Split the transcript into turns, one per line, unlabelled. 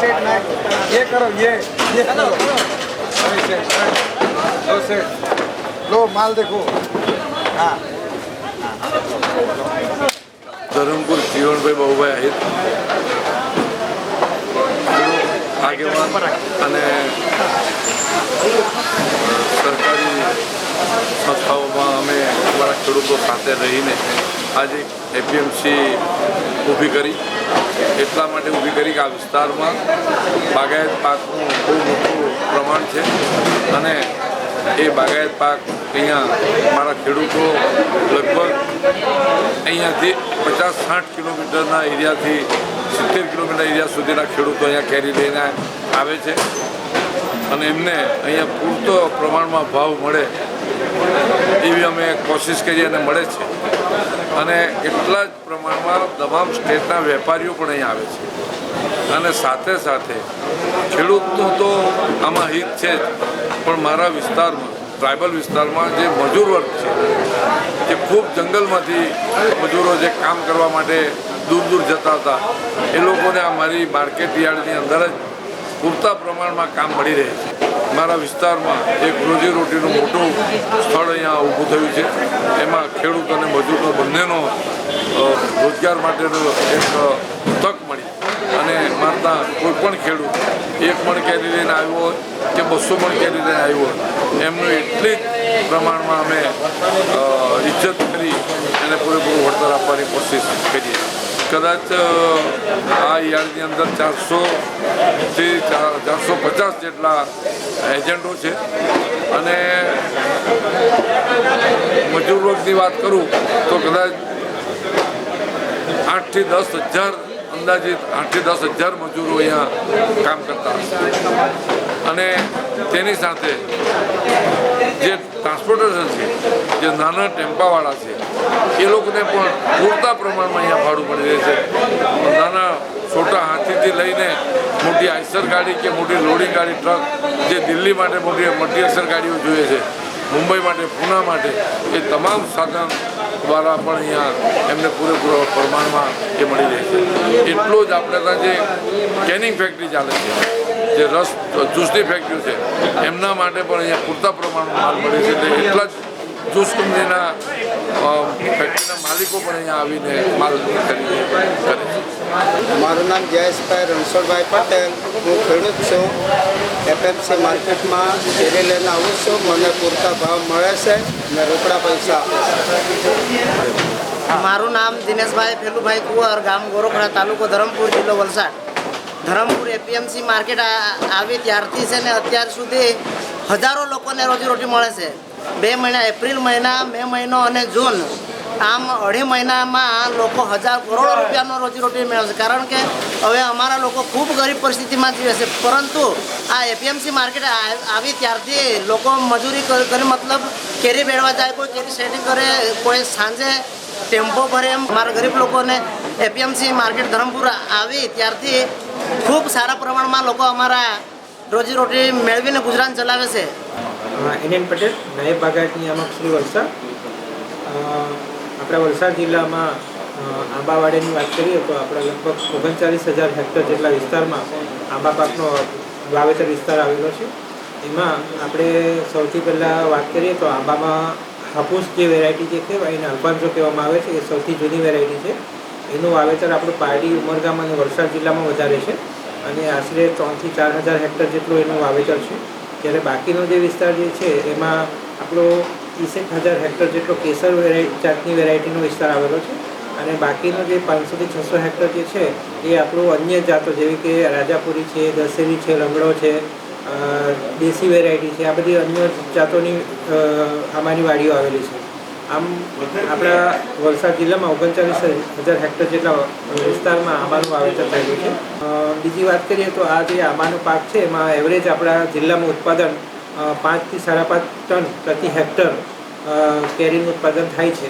set नहीं ये करो ये करो अरे सेट लो सेट लो माल देखो हाँ
धरमपुर जीवनभाई बाबूभाई आहेत આગેવાન અને સરકારી સંસ્થાઓમાં અમે અમારા ખેડૂતો સાથે રહીને આજે એપીએમસી ઊભી કરી એટલા માટે ઊભી કરી કે આ વિસ્તારમાં બાગાયત પાકનું બહુ મોટું પ્રમાણ છે અને એ બાગાયત પાક અહીંયા અમારા ખેડૂતો લગભગ અહીંયાથી 50-60 કિલોમીટરના એરિયાથી 70 કિલોમીટર એરિયા સુધીના ખેડૂતો અહીંયા કેરી લઈને આવે છે અને એમને અહીંયા પૂરતો પ્રમાણમાં ભાવ મળે એવી અમે કોશિશ કરીએ અને મળે છે અને એટલા જ પ્રમાણમાં તમામ સ્ટેટના વેપારીઓ પણ અહીંયા આવે છે અને સાથે સાથે ખેડૂતનું તો આમાં હિત છે જ પણ મારા વિસ્તારમાં ટ્રાઇબલ વિસ્તારમાં જે મજૂર વર્ગ છે જે ખૂબ જંગલમાંથી મજૂરો જે કામ કરવા માટે દૂર દૂર જતા હતા એ લોકોને આ મારી માર્કેટ યાર્ડની અંદર જ પૂરતા પ્રમાણમાં કામ મળી રહે છે મારા વિસ્તારમાં એક રોજીરોટીનું મોટું સ્થળ અહીંયા ઊભું થયું છે એમાં ખેડૂત અને મજૂરનો બંનેનો રોજગાર માટેનો એક તક મળી અને મારતા કોઈ પણ ખેડૂત 1 મણ કેરી લઈને આવ્યો હોય કે 200 મણ કેરી લઈને આવ્યો હોય એમનું એટલી જ પ્રમાણમાં અમે ઇજ્જત કરી એને પૂરેપૂરું વળતર આપવાની કોશિશ કરીએ કદાચ આ યાર્ડની અંદર 400થી 450 જેટલા એજન્ટો છે અને મજૂર વર્ગની વાત કરું તો કદાચ 8થી 10 હજાર અંદાજિત 8થી 10 હજાર મજૂરો અહીંયા કામ કરતા હશે અને તેની સાથે જે ટ્રાન્સપોર્ટેશન છે જે નાના ટેમ્પાવાળા છે એ લોકોને પણ પૂરતા પ્રમાણમાં અહીંયા ભાડું મળી રહે છે નાના છોટા હાથીથી લઈને મોટી આઈસર ગાડી કે મોટી લોડિંગ ગાડી ટ્રક જે દિલ્હી માટે મોટી મલ્ટીએક્સર ગાડીઓ જોઈએ છે મુંબઈ માટે પૂના માટે એ તમામ સાધન દ્વારા પણ અહીંયા એમને પૂરેપૂરો પ્રમાણમાં એ મળી રહે છે એટલું જ આપણે ત્યાં જે કેનિંગ ફેક્ટરી ચાલે છે જે રસ જ્યુસની ફેક્ટરી છે એમના માટે પણ અહીંયા પૂરતા પ્રમાણમાં માલ મળે છે એટલે એટલા જ જ્યુસ કંપનીના ફેક્ટરીના માલિકો પણ અહીંયા આવીને માલ ખરીદી કરે છે
મારું નામ જયેશભાઈ રણછોડભાઈ પટેલ હું ખેડૂત છું એપીએમસી માર્કેટમાં કેરી લઈને આવું છું મને પૂરતા ભાવ મળે છે અને રોકડા પૈસા આપે છે
મારું નામ દિનેશભાઈ ફેલુભાઈ કુંવર ગામ ગોરખડા તાલુકો ધરમપુર જિલ્લો વલસાડ ધરમપુર એપીએમસી માર્કેટ આવી ત્યારથી છે ને અત્યાર સુધી હજારો લોકોને રોજીરોટી મળે છે 2 મહિના એપ્રિલ મહિના મે મહિનો અને જૂન આમ 2.5 મહિનામાં લોકો કરોડો રૂપિયાનો રોજીરોટી મેળવે છે કારણ કે હવે અમારા લોકો ખૂબ ગરીબ પરિસ્થિતિમાં જીવે છે પરંતુ આ એપીએમસી માર્કેટ આવી ત્યારથી લોકો મજૂરી કરી મતલબ કેરી બેળવા જાય કોઈ કેરી શેડિંગ કરે કોઈ સાંજે ટેમ્પો ભરે એમ અમારા ગરીબ લોકોને એપીએમસી માર્કેટ ધરમપુર આવી ત્યારથી ખૂબ સારા પ્રમાણમાં લોકો અમારા રોજીરોટી મેળવીને ગુજરાન ચલાવે છે
એનએન પટેલ નાયબ બાગાયત નિયામક શ્રી વલસાડ આપણા વલસાડ જિલ્લામાં આંબાવાડીની વાત કરીએ તો આપણે લગભગ 39,000 હેક્ટર જેટલા વિસ્તારમાં આંબા પાકનો વાવેતર વિસ્તાર આવેલો છે એમાં આપણે સૌથી પહેલાં વાત કરીએ તો આંબામાં હાપૂસ જે વેરાયટી જે કહેવાય એને અલ્ફાન્સો કહેવામાં આવે છે એ સૌથી જૂની વેરાયટી છે એનું વાવેતર આપણું પારડી ઉમરગામ અને વલસાડ જિલ્લામાં વધારે છે અને આશરે 3,000થી 4,000 હેક્ટર જેટલું એનું વાવેતર છે જ્યારે બાકીનો જે વિસ્તાર જે છે એમાં આપણો 30,000 હેક્ટર જેટલો કેસર જાતની વેરાયટીનો વિસ્તાર આવેલો છે અને બાકીનો જે 500થી 600 હેક્ટર જે છે એ આપણું અન્ય જાતો જેવી કે રાજાપુરી છે દશેરી છે લંગડો છે દેશી વેરાયટી છે આ બધી અન્ય જાતોની આમાંની વાડીઓ આવેલી છે આમ આપણા વલસાડ જિલ્લામાં 39,000 હેક્ટર જેટલા વિસ્તારમાં આંબાનું વાવેતર થયેલું છે બીજી વાત કરીએ તો આ જે આંબાનો પાક છે એમાં એવરેજ આપણા જિલ્લામાં ઉત્પાદન 5 થી 5.5 ટન પ્રતિ હેક્ટર કેરીનું ઉત્પાદન થાય છે